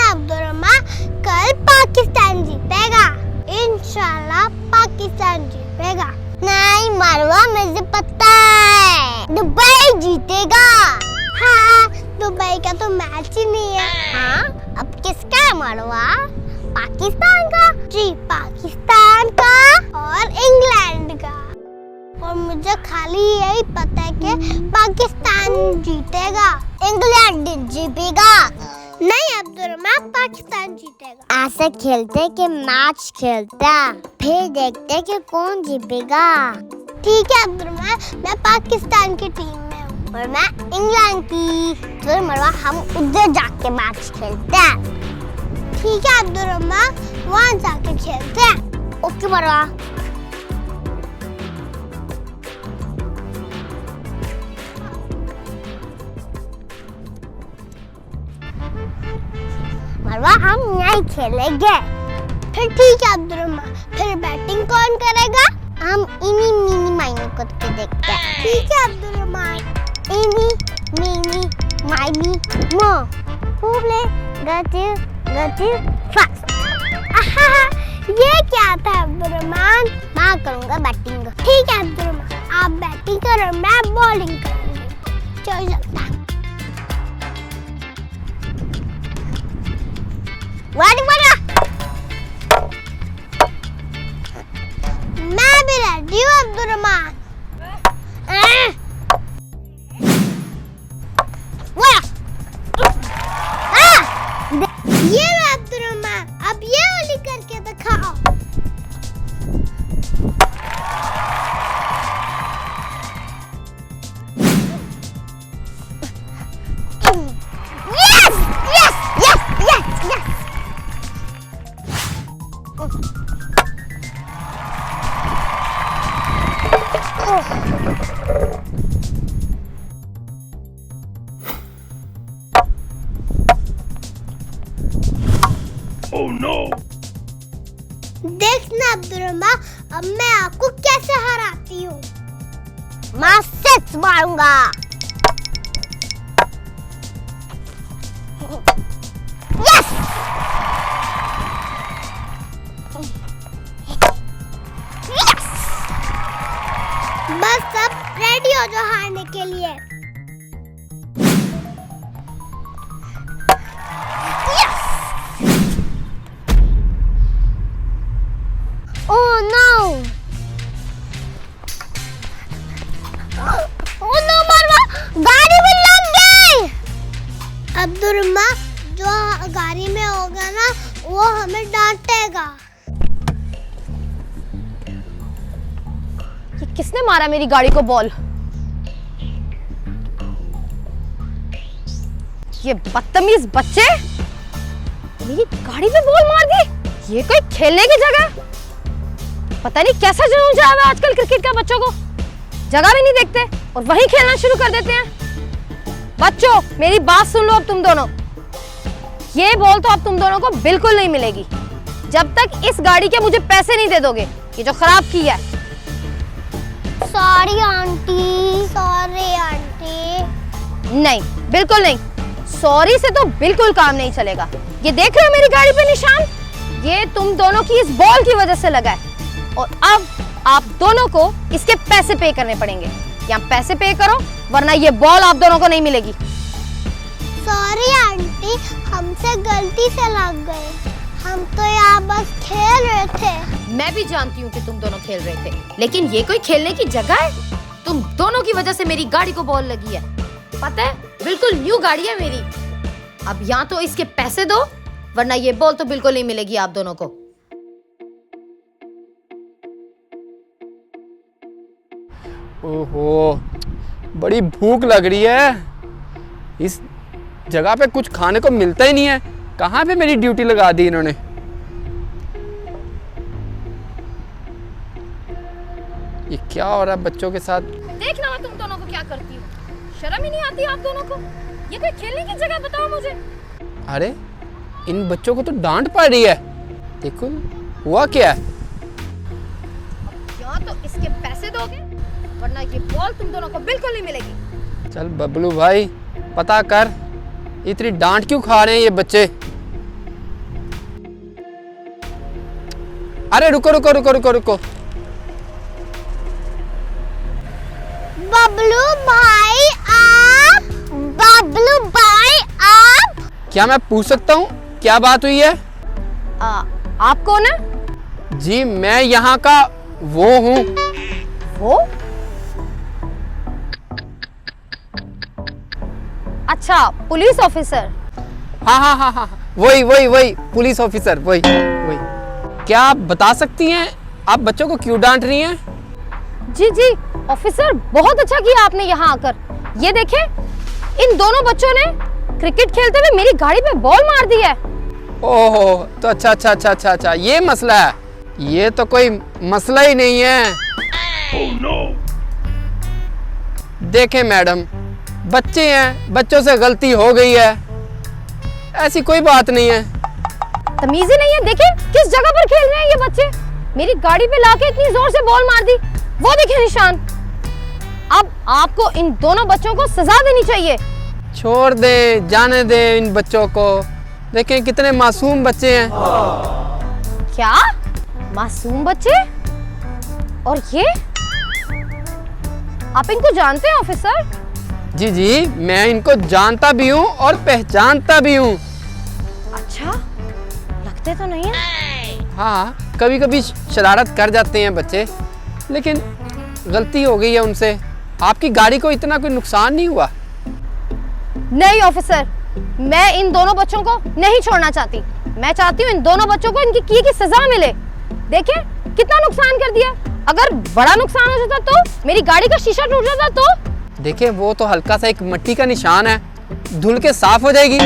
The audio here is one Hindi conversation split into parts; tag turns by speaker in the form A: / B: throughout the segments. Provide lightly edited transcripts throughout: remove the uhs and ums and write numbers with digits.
A: अब्दुर्रहमान, कल पाकिस्तान जीतेगा। इंशाल्लाह पाकिस्तान जीतेगा। नहीं मरवा, मुझे पता है दुबई जीतेगा। हाँ, दुबई का तो मैच ही नहीं है। हाँ, अब किसका है मरवा? पाकिस्तान का? जी, पाकिस्तान का और इंग्लैंड का। और मुझे खाली यही पता है कि पाकिस्तान जीतेगा, इंग्लैंड जीतेगा। नहीं अब्दुर्रहमान, पाकिस्तान जीतेगा। ऐसे खेलते कि मैच खेलता, फिर देखते कि कौन जीतेगा। ठीक है अब्दुर्रहमान, मैं पाकिस्तान की टीम में हूँ और मैं इंग्लैंड की। तो मरवा हम उधर जाके मैच खेलते हैं। ठीक है अब्दुर्रहमान, वहाँ जाके खेलते हैं। ओके मरवा। मरवा हम नहीं खेलेंगे। फिर ठीक है अब्दुर्रहमान, फिर बैटिंग कौन करेगा? हम इनी मिनी माइनी को देखते हैं। ठीक है अब्दुर्रहमान, इनी मिनी माइनी मो। Who play गति फर्स्ट? ये क्या था अब्दुर्रहमान? मैं करूँगा बैटिंग। ठीक है अब्दुर्रहमान, आप बैटिंग करो, मैं बॉलिंग करूँगी। चल जाता। मैं भी रेडी हूँ अब्दुर्रहमान। ये लो अब्दुर्रहमान, अब ये वाली करके दिखाओ। Yes yes yes yes yes.
B: Oh no!
A: देखना अब्दुर्रहमान, अब मैं आपको कैसे हराती हूँ। मैं सिक्स मारूंगा। यस! यस! बस अब रेडी हो जाओ हारने के लिए। Oh no! Oh no मरवा, गाड़ी में लग गई। अब्दुर्रहमान, जो गाड़ी में होगा ना, वो हमें डांटेगा।
C: ये किसने मारा मेरी गाड़ी को बॉल? ये बदतमीज बच्चे मेरी गाड़ी पे बॉल मार दी। ये कोई खेलने की जगह? पता नहीं कैसा जुनून जा रहा है आजकल क्रिकेट का। बच्चों को जगह भी नहीं देखते और वहीं खेलना शुरू कर देते हैं। बच्चों मेरी बात सुन लो अब तुम दोनों। ये बॉल तो अब तुम दोनों को बिल्कुल नहीं मिलेगी जब तक इस गाड़ी के मुझे पैसे नहीं दे दोगे, ये जो खराब की है।
A: Sorry aunty, sorry aunty.
C: नहीं, बिल्कुल नहीं। सॉरी से तो बिल्कुल काम नहीं चलेगा। ये देख रहे हो मेरी गाड़ी पे निशान? ये तुम दोनों की इस बॉल की वजह से लगा है और अब आप दोनों को इसके पैसे पे करने पड़ेंगे। या पैसे पे करो वरना ये बॉल आप दोनों को नहीं मिलेगी।
A: सॉरी आंटी, हमसे गलती से लग गए। हम तो यहाँ बस खेल रहे थे।
C: मैं भी जानती हूँ कि तुम दोनों खेल रहे थे, लेकिन ये कोई खेलने की जगह है? तुम दोनों की वजह से मेरी गाड़ी को बॉल लगी है। पता है, बिल्कुल न्यू गाड़ी है मेरी। अब या तो इसके पैसे दो वरना ये बॉल तो बिल्कुल नहीं मिलेगी आप दोनों को।
B: ओहो, बड़ी भूख लग रही है। इस जगह पे कुछ खाने को मिलता ही नहीं है। कहाँ पे मेरी ड्यूटी लगा दी इन्होंने। ये क्या हो रहा है बच्चों के साथ?
C: देखना मैं तुम दोनों को क्या करती हूँ। शर्म ही नहीं आती आप दोनों को? ये कोई खेलने की जगह बताओ मुझे।
B: अरे इन बच्चों को तो डांट पड़ रही है। देखो हुआ क्या है।
C: या तो इसके पैसे दोगे वरना ये बॉल तुम दोनों को बिल्कुल नहीं मिलेगी।
B: चल बबलू भाई, पता कर इतनी डांट क्यों खा रहे हैं ये बच्चे। अरे रुको रुको रुको रुको रुको।
A: बबलू भाई आप, बबलू भाई आप।
B: क्या मैं पूछ सकता हूँ क्या बात हुई है?
C: आप कौन है?
B: जी मैं यहाँ का वो हूँ।
C: वो? अच्छा, पुलिस ऑफिसर।
B: हाँ हाँ हाँ हाँ, वही वही वही पुलिस ऑफिसर, वही वही। क्या आप बता सकती हैं आप बच्चों को क्यों डांट रही हैं?
C: जी जी ऑफिसर, बहुत अच्छा किया आपने यहाँ आकर। ये देखें, इन दोनों बच्चों ने क्रिकेट खेलते हुए मेरी गाड़ी पे बॉल मार दी है।
B: ओहो, तो अच्छा अच्छा अच्छा अच्छा अच्छा, ये मसला है। ये तो कोई मसला ही नहीं है। देखें मैडम, बच्चे हैं, बच्चों से गलती हो गई है, ऐसी कोई बात नहीं है।
C: तमीज ही नहीं है। देखें किस जगह पर खेल रहे हैं ये बच्चे। मेरी गाड़ी पे लाके इतनी जोर से बॉल मार दी, वो देखें निशान। अब आपको इन दोनों बच्चों को सजा देनी चाहिए।
B: छोड़ दे, जाने दे इन बच्चों को। देखें कितने मासूम बच्चे हैं।
C: क्या मासूम बच्चे? और ये आप इनको जानते हैं ऑफिसर?
B: जी जी मैं इनको जानता भी हूँ और पहचानता भी हूँ।
C: अच्छा, लगते तो नहीं है।
B: हाँ, कभी कभी शरारत कर जाते हैं बच्चे, लेकिन गलती हो गई है उनसे। आपकी गाड़ी को इतना कोई नुकसान नहीं हुआ?
C: नहीं ऑफिसर, मैं इन दोनों बच्चों को नहीं छोड़ना चाहती। मैं चाहती हूँ इन दोनों बच्चों को इनकी की सजा मिले। देखें कितना नुकसान कर दिया। अगर बड़ा नुकसान हो जाता तो, मेरी गाड़ी का शीशा टूट जाता तो।
B: देखिए वो तो हल्का सा एक मिट्टी का निशान है, धुल के साफ हो जाएगी।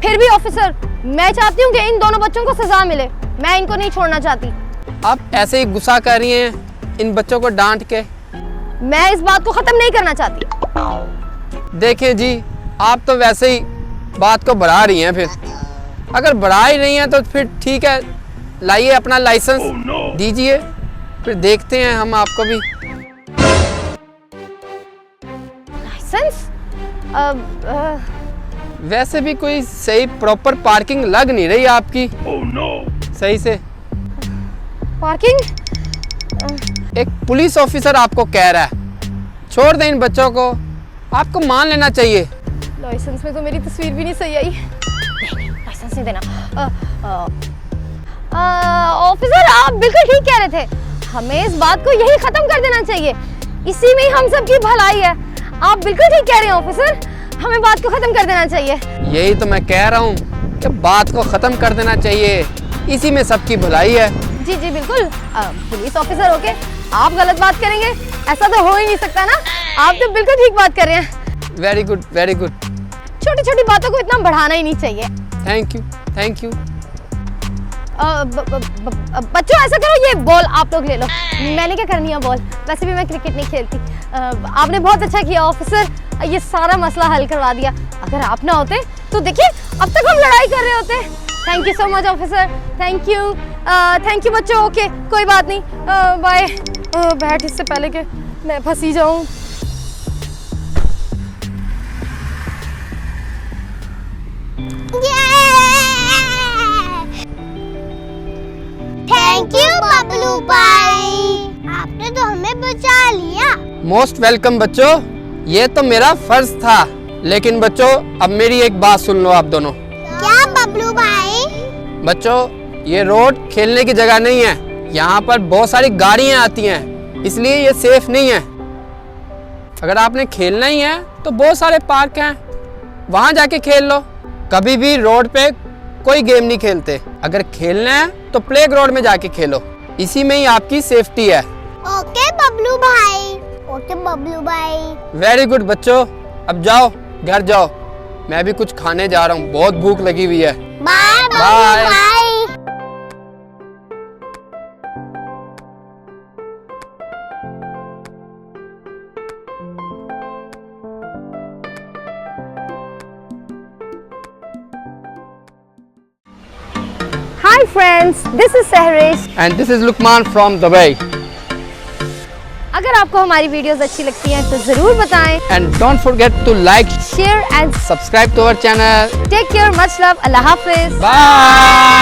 C: फिर भी ऑफिसर, मैं चाहती हूँ कि इन दोनों बच्चों को सजा मिले। मैं इनको नहीं छोड़ना चाहती।
B: आप ऐसे ही गुस्सा कर रही हैं इन बच्चों को डांट के।
C: मैं इस बात को खत्म नहीं करना चाहती।
B: देखिए जी, आप तो वैसे ही बात को बढ़ा रही हैं। फिर अगर बढ़ा ही नहीं है तो फिर ठीक है, लाइए अपना लाइसेंस दीजिए, फिर देखते हैं हम आपको भी।
C: लाइसेंस?
B: वैसे भी कोई सही प्रॉपर पार्किंग लग नहीं रही आपकी। सही से
C: पार्किंग?
B: एक पुलिस ऑफिसर आपको कह रहा है छोड़ दें इन बच्चों को, आपको मान लेना चाहिए।
C: लाइसेंस में तो मेरी तस्वीर भी नहीं सही आई। नहीं, लाइसेंस नहीं देना। ऑफिसर आप बिल्कुल ठीक कह रहे थे, हमें इस बात को यही खत्म कर देना चाहिए। इसी में ही हम सबकी भलाई है। आप बिल्कुल ठीक कह रहे हैं ऑफिसर, हमें बात को खत्म कर देना चाहिए।
B: यही तो मैं कह रहा हूँ कि बात को खत्म कर देना चाहिए, इसी में सबकी भलाई है।
C: जी जी बिल्कुल। पुलिस ऑफिसर होके आप गलत बात करेंगे, ऐसा तो हो ही नहीं सकता ना। आप तो बिल्कुल ठीक बात कर रहे हैं।
B: Very good very good.
C: छोटी छोटी बातों को इतना बढ़ाना ही नहीं चाहिए।
B: Thank you thank you.
C: बच्चों ऐसा करो, ये बॉल आप लोग ले लो। मैंने क्या करनी है बॉल, वैसे भी मैं क्रिकेट नहीं खेलती। आपने बहुत अच्छा किया ऑफिसर, ये सारा मसला हल करवा दिया। अगर आप ना होते तो देखिए अब तक हम लड़ाई कर रहे होते। Thank you so much officer, thank you बच्चों। ओके कोई बात नहीं, बाय। बैठ इससे पहले कि मैं फंसी जाऊं।
A: थैंक यू बबलू भाई, आपने तो हमें बचा लिया।
B: मोस्ट वेलकम बच्चों, ये तो मेरा फर्ज था। लेकिन बच्चों अब मेरी एक बात सुन लो आप दोनों।
A: क्या बबलू भाई?
B: बच्चों ये रोड खेलने की जगह नहीं है, यहाँ पर बहुत सारी गाड़ियाँ आती हैं, इसलिए ये सेफ नहीं है। अगर आपने खेलना ही है तो बहुत सारे पार्क हैं, वहाँ जाके खेल लो। कभी भी रोड पे कोई गेम नहीं खेलते। अगर खेलना है तो प्लेग्राउंड में जाके खेलो, इसी में ही आपकी सेफ्टी है।
A: ओके बबलू भाई, ओके बबलू भाई।
B: वेरी गुड बच्चों, अब जाओ घर जाओ, मैं भी कुछ खाने जा रहा हूँ, बहुत भूख लगी हुई है।
A: Bye
B: bye.
A: बबलू भाई।
C: Hi friends, this is Sehrish.
B: And this is Lukman from Dubai.
C: अगर आपको हमारी वीडियोस अच्छी लगती हैं तो जरूर बताएं।
B: And don't forget to like,
C: Share and
B: subscribe to our channel.
C: take care. Much love. Allah Hafiz.
B: Bye.